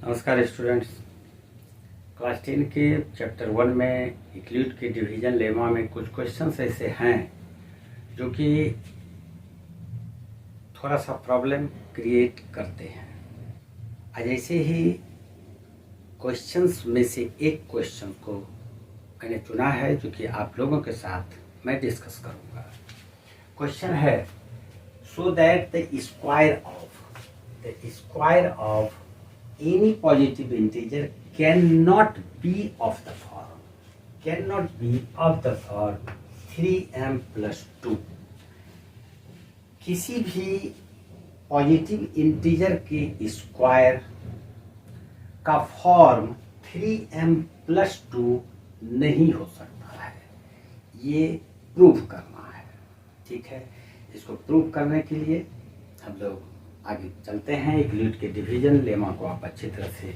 नमस्कार students. Class 10 के chapter 1 में यूक्लिड के डिवीजन लेमा में कुछ क्वेश्चंस ऐसे हैं जो कि थोड़ा सा प्रॉब्लम क्रिएट करते हैं। आज ऐसे ही क्वेश्चंस में से एक क्वेश्चन को मैंने चुना है जो कि आप लोगों के साथ मैं डिस्कस करूंगा। क्वेश्चन है so that the square of any positive integer cannot be of the form 3m plus 2। किसी भी पॉजिटिव इंटीजर के स्क्वायर का फॉर्म 3m plus 2 नहीं हो सकता है, ये प्रूव करना है। ठीक है, इसको प्रूव करने के लिए हम लोग आगे चलते हैं। यूक्लिड के डिवीजन लेमा को आप अच्छी तरह से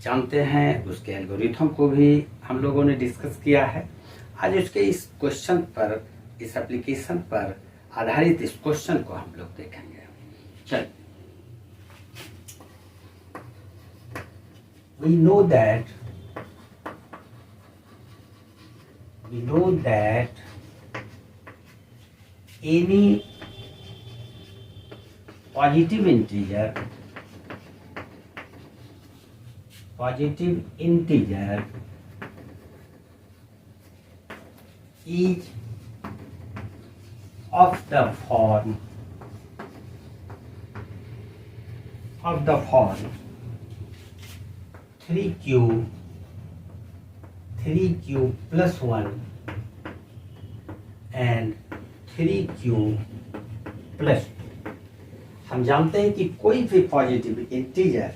जानते हैं, उसके एल्गोरिथम को भी हम लोगों ने डिस्कस किया है। आज उसके इस क्वेश्चन पर, इस एप्लीकेशन पर आधारित इस क्वेश्चन को हम लोग देखेंगे। चलिए, we know that any positive integer is of the form 3q plus 1 and 3q plus 2। हम जानते हैं कि कोई भी पॉजिटिव इंटीजर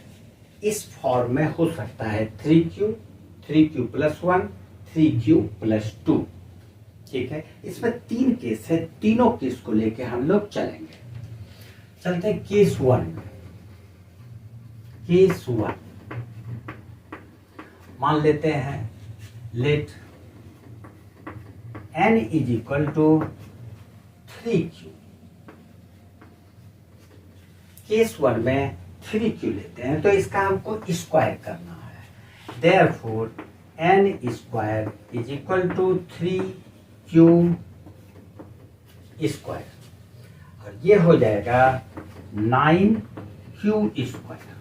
इस फॉर्म में हो सकता है 3q plus 1, 3q plus 2। ठीक है, इसमें 3 केस है, तीनों केस को लेके हम लोग चलेंगे। चलते हैं केस 1। मान लेते हैं let n is equal to 3q। Case 1 में 3q लेते हैं तो इसका हमको स्क्वायर करना है। Therefore n square is equal to 3q square, और ये हो जाएगा 9q स्क्वायर।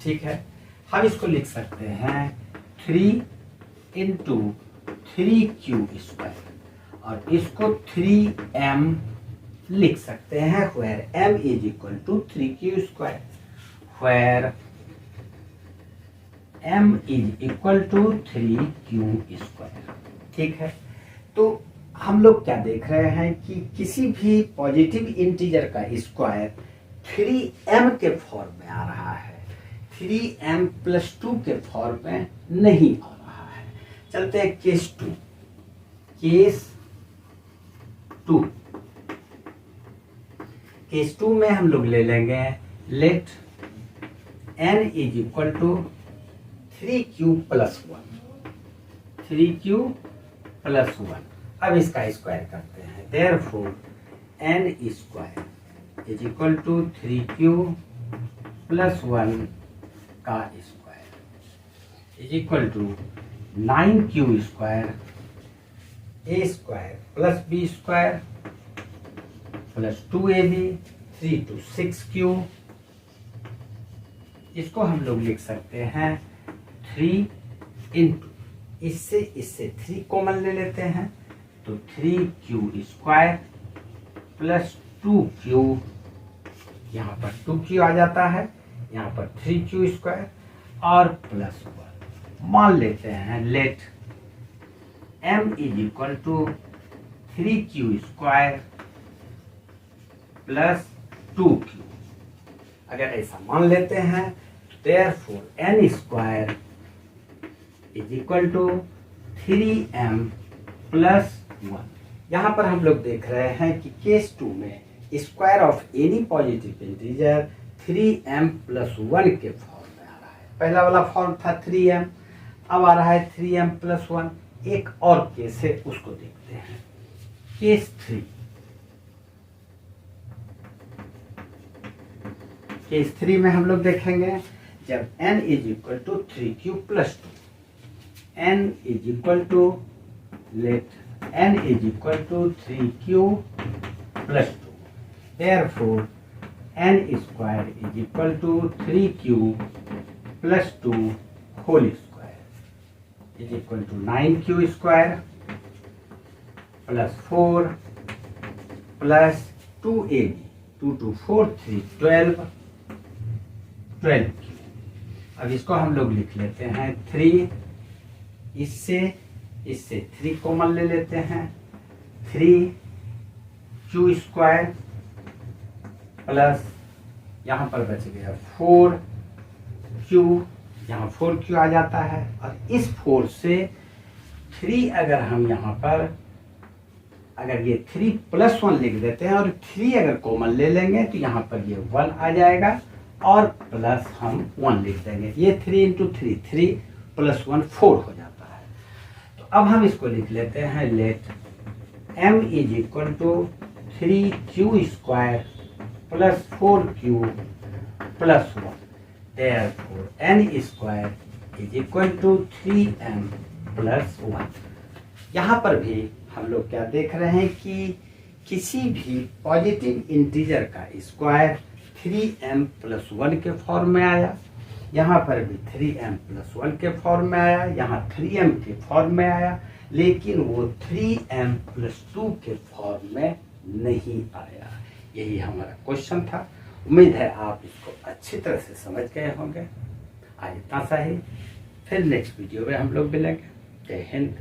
ठीक है, हम इसको लिख सकते हैं 3 into 3q स्क्वायर, और इसको 3m लिख सकते हैं where m is equal to 3q square, where m is equal to 3q square। ठीक है, तो हम लोग क्या देख रहे हैं कि किसी भी पॉजिटिव इंटीजर का स्क्वायर 3m के फॉर्म में आ रहा है, 3m plus 2 के फॉर्म में नहीं आ रहा है। चलते हैं केस 2 में हम लोग ले लेंगे let n is equal to 3q plus 1। अब इसका स्क्वायर करते हैं। Therefore n square is equal to 3q plus 1 का square is equal to 9q square a square plus b square plus 2ab 3 to 6q। इसको हम लोग लिख सकते हैं 3 इंटू, इससे 3 कॉमन ले लेते हैं तो 3q स्क्वायर प्लस 2q, यहाँ पर 2q आ जाता है, यहाँ पर 3q स्क्वायर और प्लस 1। मान लेते हैं let m is equal to 3q square plus 2q। अगर ऐसा मान लेते हैं therefore n square is equal to 3m plus 1। यहाँ पर हम लोग देख रहे हैं कि केस 2 में square of any positive integer 3m plus 1 के फॉर्म में आ रहा है। पहला वाला फॉर्म था 3m, अब आ रहा है 3m plus 1। एक और केस है, उसको देखते हैं। केस 3 में हम लोग देखेंगे जब n is equal to 3q plus 2, n is equal to let n is equal to 3q plus 2, therefore n square is equal to 3q plus 2 whole square is equal to 9q square plus 4 plus 2ab, 2 2 4 3 12q। अब इसको हम लोग लिख लेते हैं 3, इससे 3 common ले लेते हैं, 3q स्क्वायर प्लस यहाँ पर बच गया 4q, यहाँ 4q आ जाता है। और इस 4 से 3 अगर हम यहाँ पर अगर ये 3 प्लस 1 लिख देते हैं और 3 अगर कॉमन ले लेंगे तो यहाँ पर ये 1 आ जाएगा और प्लस हम 1 लिख देंगे। ये 3 इंटू 3, 3 प्लस 1 4 हो जाता है। तो अब हम इसको लिख लेते हैं let m is equal to 3q square plus 4q plus 1, therefore n square is equal to 3m plus 1। यहाँ पर भी हम लोग क्या देख रहे हैं कि किसी भी पॉजिटिव इंटीजर का स्क्वायर 3m प्लस 1 के फॉर्म में आया, यहाँ पर भी 3m प्लस 1 के फॉर्म में आया, यहाँ 3m के फॉर्म में आया, लेकिन वो 3m प्लस 2 के फॉर्म में नहीं आया। यही हमारा क्वेश्चन था। उम्मीद है आप इसको अच्छी तरह से समझ गए होंगे। आज इतना सा ही, फिर नेक्स्ट वीडियो में हम लोग मिलेंगे। जय हिंद।